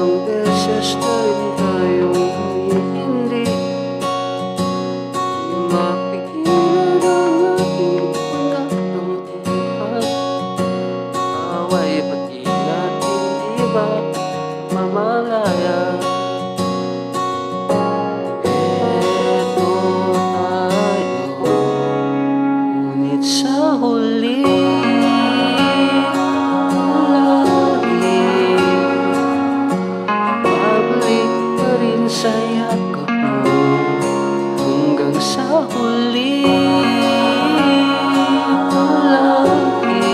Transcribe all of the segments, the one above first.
ilang beses na rin tayong hindi mapigilan ang ating pagkatungkuhan. Away pati natin di ba mamalaya? Eto tayo, ngunit sa huli sa yakap mo hanggang sa huli. Palagi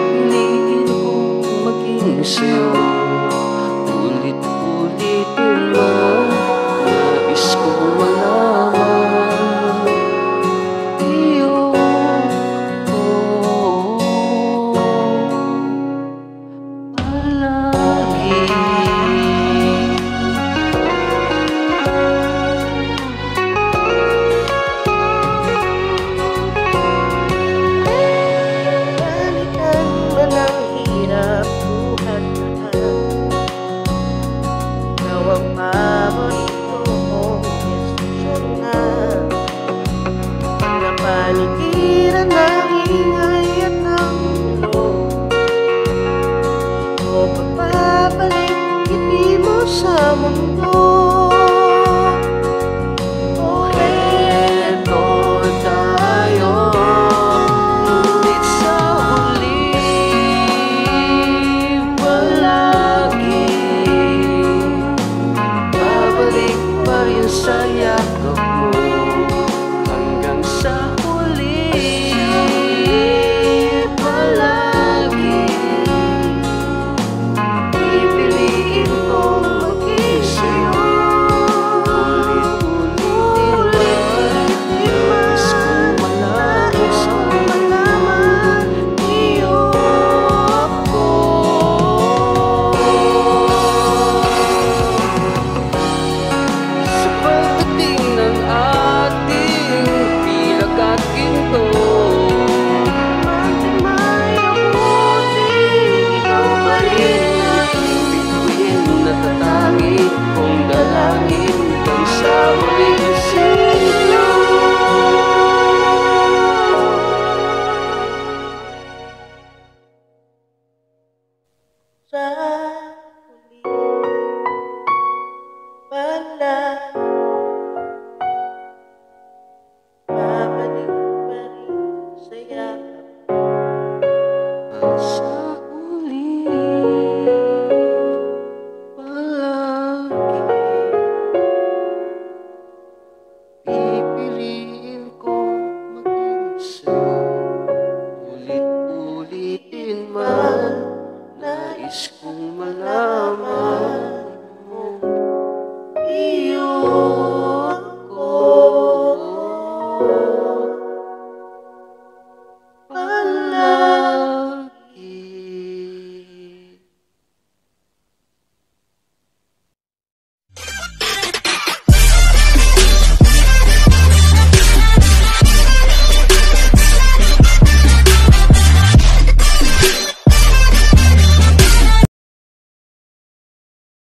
piliin kong maging sa'yo, ulit-ulitin man. Nais kong malaman iyo ko palagi. Ang paborito kong desisyon na napanigiran ng ingay at ng ulo. O pagbabalik ngiti mo sa mundo. O eto tayo, ngunit sa huli palagi pa rin sa yakap mo hanggang sa huli. Palagi pipiliin kong maging sa'yo, ulit-ulitin man. Nais kong malaman iyo ako. Sa